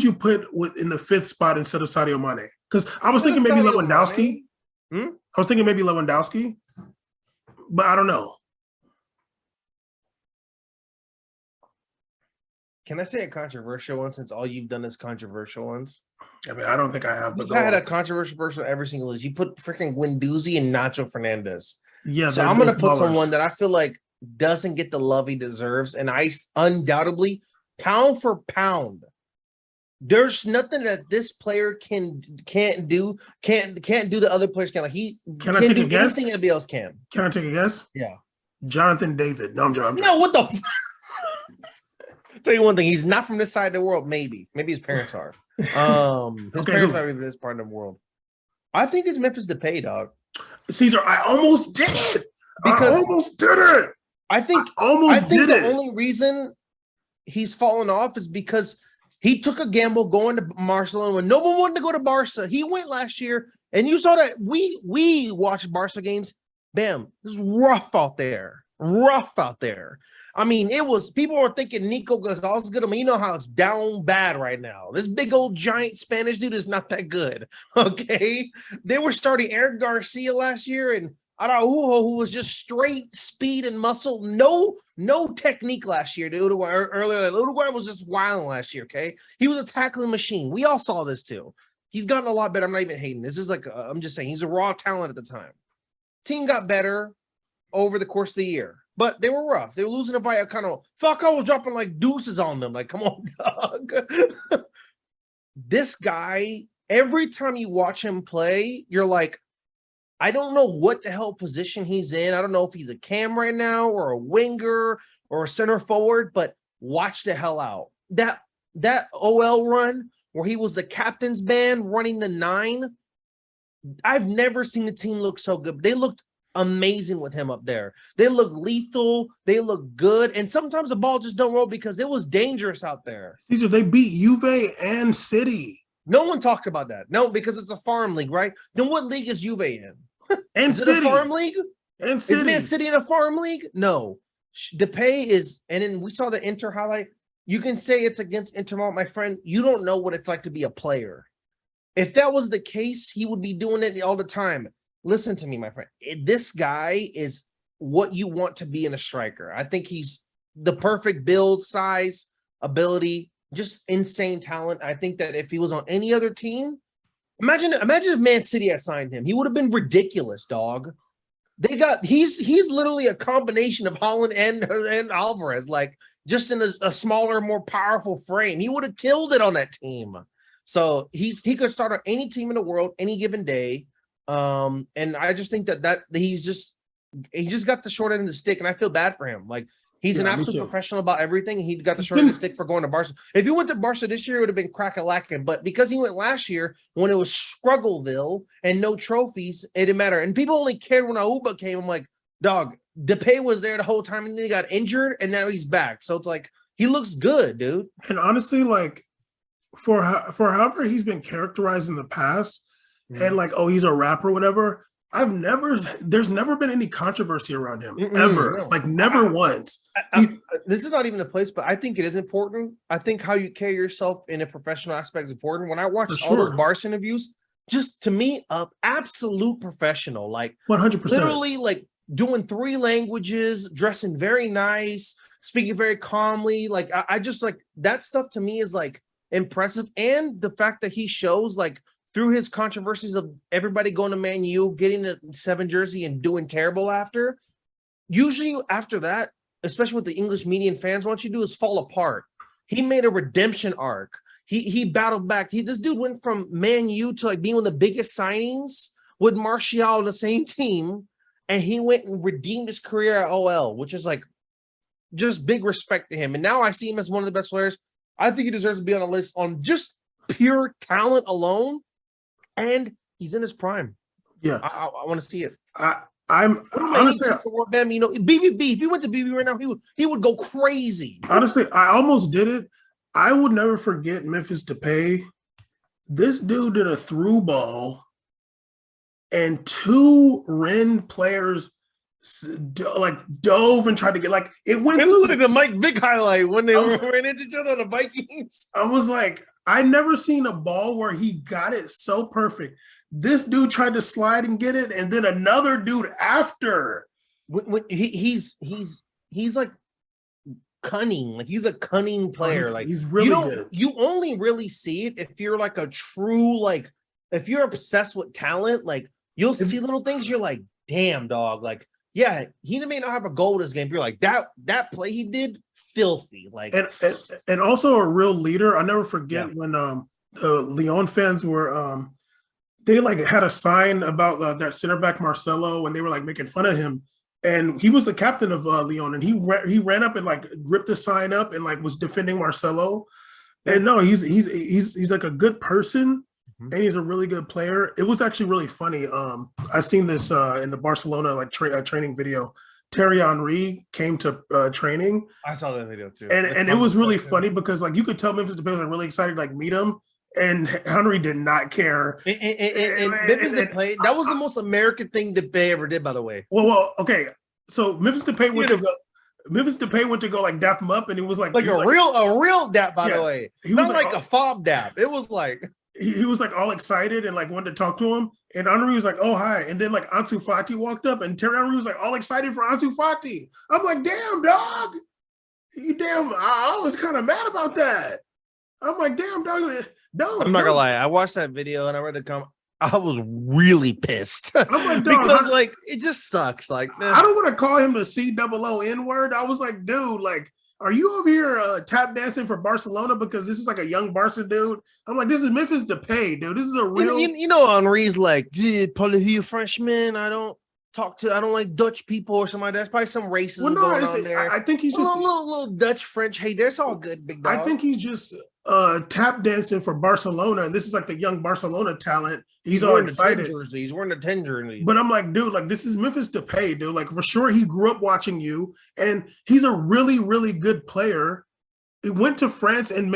you put in the fifth spot instead of Sadio Mane? Because I was thinking maybe Sadio Lewandowski. I was thinking maybe Lewandowski, but I don't know. Can I say a controversial one since all you've done is controversial ones? I mean, I don't think I have. But I had a controversial person every single list. You put freaking Guendouzi and Nacho Fernandez. Yeah, so I'm going to put someone that I feel like doesn't get the love he deserves, and I undoubtedly, pound for pound, there's nothing that this player can't do the other players can. Like he can I take do a guess? Anything anybody else can. Can I take a guess? Yeah. Jonathan David. No, I'm joking. No, what the? Tell you one thing, he's not from this side of the world. Maybe his parents are. His parents are in this part of the world. I think it's Memphis Depay, dog. Caesar, I almost did it. I almost did it. I think the only reason he's fallen off is because he took a gamble going to Barcelona when no one wanted to go to Barca. He went last year, and you saw that we watched Barca games. Bam, it was rough out there. I mean, it was, people were thinking Nico Gonzalez is good. I mean, you know how it's down bad right now. This big old giant Spanish dude is not that good. Okay. They were starting Eric Garcia last year and Araujo, who was just straight speed and muscle. No technique last year. Uruguay was just wild last year. Okay. He was a tackling machine. We all saw this too. He's gotten a lot better. I'm not even hating. This is like, I'm just saying he's a raw talent at the time. Team got better over the course of the year. But they were rough. They were losing by a kind of fuck. I was dropping like deuces on them. Like, come on, dog. This guy, every time you watch him play, you're like, I don't know what the hell position he's in. I don't know if he's a cam right now or a winger or a center forward, but watch the hell out. That OL run where he was the captain's band running the 9, I've never seen a team look so good. They looked amazing with him up there. They look lethal. They look good. And sometimes the ball just don't roll because it was dangerous out there. Caesar, they beat Juve and City. No one talked about that. No, because it's a farm league, right? Then what league is Juve in? And is City. It a farm league? And City. Is Man City in a farm league? No. Depay is, and then we saw the Inter highlight. You can say it's against Inter, my friend. You don't know what it's like to be a player. If that was the case, he would be doing it all the time. Listen to me, my friend. This guy is what you want to be in a striker. I think he's the perfect build, size, ability, just insane talent. I think that if he was on any other team, imagine if Man City had signed him. He would have been ridiculous, dog. He's literally a combination of Holland and Alvarez, like just in a smaller, more powerful frame. He would have killed it on that team. So he could start on any team in the world, any given day. And I just think that he just got the short end of the stick, and I feel bad for him. Like he's an absolute professional about everything. He got the short end of the stick for going to Barca. If he went to Barca this year, it would have been crack-a-lackin'. But because he went last year when it was Struggleville and no trophies, it didn't matter. And people only cared when Auba came. I'm like, dog, Depay was there the whole time, and then he got injured, and now he's back. So it's like he looks good, dude. And honestly, like for however he's been characterized in the past. And like, oh, he's a rapper, whatever. There's never been any controversy around him ever. No. Like never once. This is not even the place, but I think it is important. I think how you carry yourself in a professional aspect is important. When I watched all those Barca interviews, just to me, absolute professional, like 100%, literally like doing 3 languages, dressing very nice, speaking very calmly. Like I just like that stuff to me is like impressive. And the fact that he shows like, through his controversies of everybody going to Man U, getting the 7 jersey and doing terrible after, usually after that, especially what the English media and fans want you to do is fall apart. He made a redemption arc. He battled back. This dude went from Man U to like being one of the biggest signings with Martial on the same team, and he went and redeemed his career at OL, which is like just big respect to him. And now I see him as one of the best players. I think he deserves to be on a list on just pure talent alone. And he's in his prime. Yeah, I want to see it. I'm honestly, you know, BVB. If he went to BVB right now, he would go crazy. Honestly, I almost did it. I would never forget Memphis Depay. This dude did a through ball, and 2 Rennes players like dove and tried to get like it went. It looked like the Mike Vick highlight when they ran into each other on the Vikings. I was like, I never seen a ball where he got it so perfect. This dude tried to slide and get it, and then another dude after. He's like cunning. Like he's a cunning player. Oh, like he's really good. You only really see it if you're like a true like if you're obsessed with talent. Like you'll see little things. You're like, damn dog. Like yeah, he may not have a goal this game. But you're like that play he did filthy. Like and also a real leader. I'll never forget when the Lyon fans were they like had a sign about that center back Marcelo, and they were like making fun of him. And he was the captain of Lyon, and he ran up and like ripped the sign up and like was defending Marcelo. And no, he's like a good person, and he's a really good player. It was actually really funny. I seen this in the Barcelona like training video. Thierry Henry came to training. I saw that video too, and it was really funny because like you could tell Memphis Depay was like, really excited to like meet him. And Henry did not care. And Memphis Depay, that was the most American thing Depay ever did, by the way. Well, okay. So Memphis Depay went to go like dap him up, and it was like a real dap, by the way. He was not like a fob dap. It was like he was like all excited and like wanted to talk to him. And Henry was like, "Oh hi," and then like Ansu Fati walked up, and Thierry Henry was like all excited for Ansu Fati. I'm like, "Damn dog, I was kind of mad about that." I'm like, "Damn dog." No, I'm not gonna lie. I watched that video and I read the comment. I was really pissed because like it just sucks. Like, man. I don't want to call him the COON word. I was like, dude, like, are you over here tap dancing for Barcelona because this is like a young Barca dude? I'm like, this is Memphis Depay, dude. This is a real. You know, Henri's like, parlez-vous Frenchman? I don't like Dutch people or something like that. That's probably some racism going on there. I think he's just a little Dutch French. Hey, that's all good, big dog. I think he's just tap dancing for Barcelona, and this is like the young Barcelona talent. He's all excited. He's wearing a 10 jersey. But I'm like, dude, like this is Memphis Depay, dude. Like for sure, he grew up watching you, and he's a really, really good player. He went to France and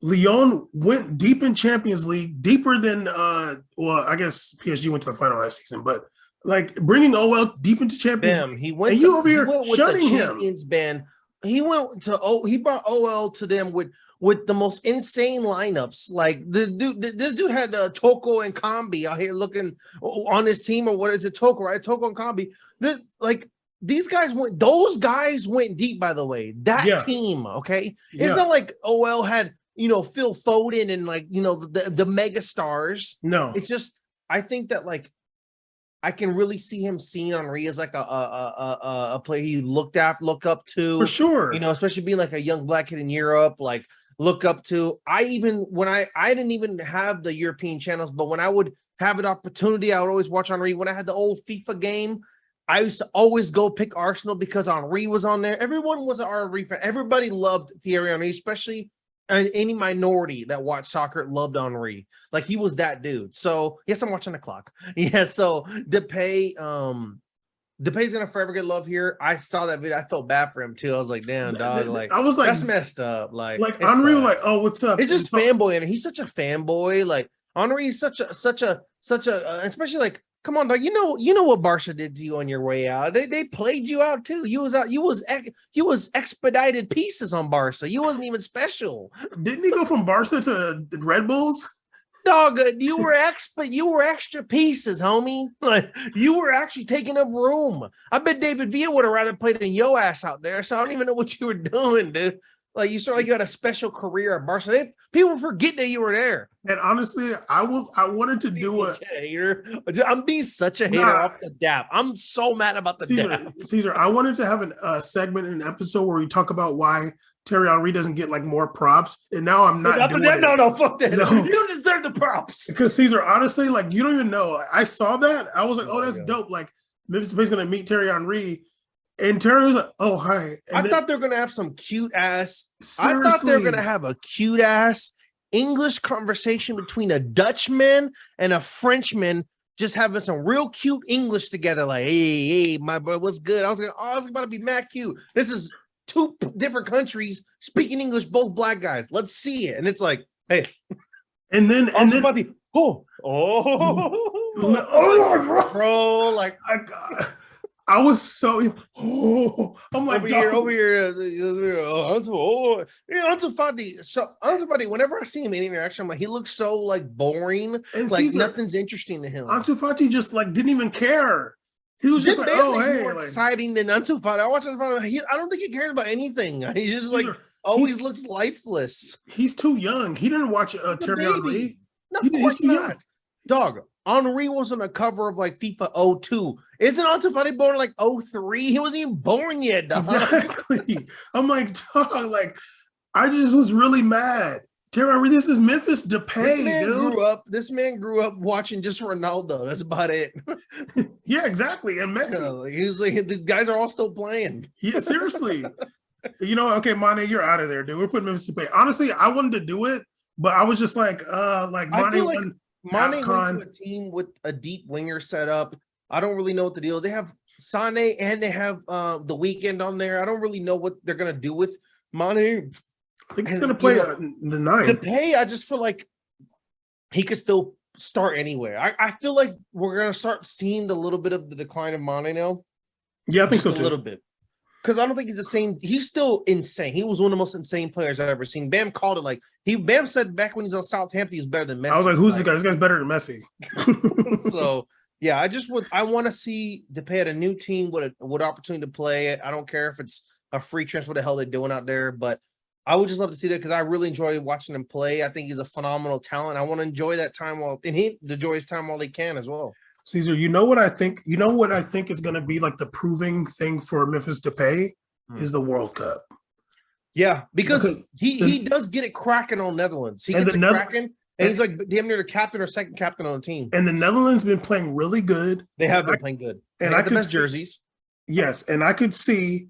Lyon went deep in Champions League, deeper than I guess PSG went to the final last season, but like bringing OL deep into Champions League. He went and to, you over here with shutting the him. Champions band. He brought OL to them with the most insane lineups. Like this dude had Toko and Kambi out here looking on his team, or what is it, Toko, right? Toko and Kambi. Those guys went deep, by the way. That team, okay? It's not like OL had, Phil Foden and like, the mega stars. No. It's just, I think that like, I can really see him seeing Henry as like a player he look up to. For sure. Especially being like a young black kid in Europe, like look up to. I didn't even have the European channels, but when I would have an opportunity, I would always watch Henry. When I had the old FIFA game, I used to always go pick Arsenal because Henry was on there. Everyone was an Henry fan. Everybody loved Thierry Henry, especially any minority that watched soccer loved Henry. Like he was that dude. So yes, I'm watching the clock. Yeah. So Depay's gonna forever get love here. I saw that video. I felt bad for him too. I was like, damn dog. Like I was like, that's messed up. Like Henry was like, oh, what's up? It's just fanboy, and he's such a fanboy. Like Henry is such a, especially like, come on, dog. You know what Barca did to you on your way out. They played you out too. You was expedited pieces on Barca. You wasn't even special. Didn't he go from Barca to Red Bulls? Dog, you were extra pieces, homie. Like you were actually taking up room. I bet David Villa would have rather played than yo ass out there. So I don't even know what you were doing, dude. Like you sort of like you had a special career at Barcelona. People forget that you were there. And honestly, I wanted to do it. I'm being such a hater off the dap. I'm so mad about the dap. Caesar, I wanted to have a segment, an episode where we talk about why Thierry Henry doesn't get like more props. And now I'm not doing it. No, fuck that. No. You don't deserve the props. Because Caesar, honestly, like you don't even know. I saw that. I was like, oh, that's dope. Like Memphis Depay's gonna meet Thierry Henry. And Terry was like, oh, hi. And I thought they were going to have some cute ass. Seriously. I thought they were going to have a cute ass English conversation between a Dutchman and a Frenchman, just having some real cute English together. Like, hey, my boy, what's good? I was about to be mad cute. This is two different countries speaking English, both black guys. Let's see it. And it's like, hey. And then bro, like. I was so I'm like, over here. Ansu Fati. So Ansu Fati, whenever I see him in interaction, I'm like, he looks so like boring, and like Caesar, nothing's interesting to him. Ansu Fati just like didn't even care. He was just like, Dembele's hey, more like, exciting than Ansu Fati. I watch Ansu Fati. I don't think he cares about anything. He's just like Caesar, always looks lifeless. he's too young. He didn't watch Terry Henry. No, of course not. Dog, Henri was on the cover of like FIFA 02. Isn't Ansu Fati born like 03? He wasn't even born yet, dog. Exactly. I'm like, dog, like, I just was really mad. Terry Henry, this is Memphis Depay, dude. This man grew up watching just Ronaldo. That's about it. Yeah, exactly. And Messi. Like, he was like, these guys are all still playing. Yeah, seriously. Okay, Mane, you're out of there, dude. We're putting Memphis Depay. Honestly, I wanted to do it, but I was just like Mane went to a team with a deep winger setup. I don't really know what the deal is. They have Sané and they have the Weekend on there. I don't really know what they're gonna do with Mane. I think he's gonna play the 9. Depay, I just feel like he could still start anywhere. I feel like we're gonna start seeing the little bit of the decline of Mane now. Yeah, I think so too. A little bit. Because I don't think he's the same. He's still insane. He was one of the most insane players I've ever seen. Bam called it like Bam said back when he was on Southampton, he was better than Messi. I was like, who's this guy? This guy's better than Messi. So yeah, I want to see Depay at a new team with opportunity to play. I don't care if it's a free transfer, what the hell they're doing out there, but I would just love to see that because I really enjoy watching him play. I think he's a phenomenal talent. I want to enjoy that time enjoy his time while he can as well. Caesar, you know what I think? You know what I think is going to be like the proving thing for Memphis Depay is the World Cup. Yeah, because he does get it cracking on Netherlands. He gets it cracking, and he's like damn near the captain or second captain on the team. And the Netherlands been playing really good. They have been playing good. And I got the best jerseys. Yes, and I could see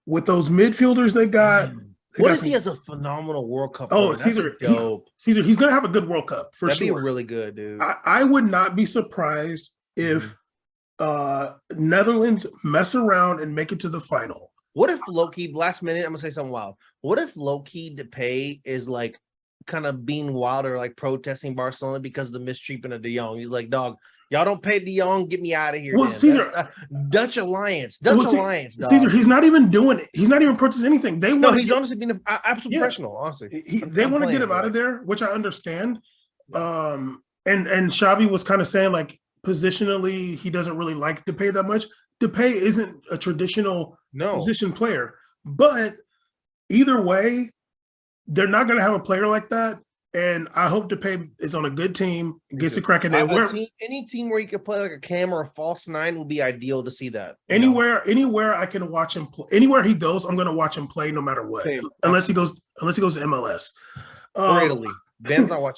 with those midfielders they got. What if he has a phenomenal World Cup? Oh, Caesar, Caesar, he's going to have a good World Cup for That'd sure. Be really good, dude. I would not be surprised if Netherlands mess around and make it to the final. What if low-key, last minute, I'm gonna say something wild. What if low-key Depay is like kind of being wild or like protesting Barcelona because of the mistreatment of De Jong? He's like, dog, y'all don't pay De Jong, get me out of here. Well, Caesar, Dutch Alliance, dog. Caesar, he's not even doing it. He's not even protesting anything. He's honestly being an absolute professional, honestly. They want to get him out of there, which I understand. And Xavi was kind of saying like positionally, he doesn't really like Depay that much. Depay isn't a traditional position player, but either way, they're not going to have a player like that. And I hope Depay is on a good team, gets it cracking. Any team where you could play like a cam or a false 9 would be ideal to see that. Anywhere I can watch him play. Anywhere he goes, I'm going to watch him play no matter what. Unless he goes to MLS or Italy. Ben's not watching.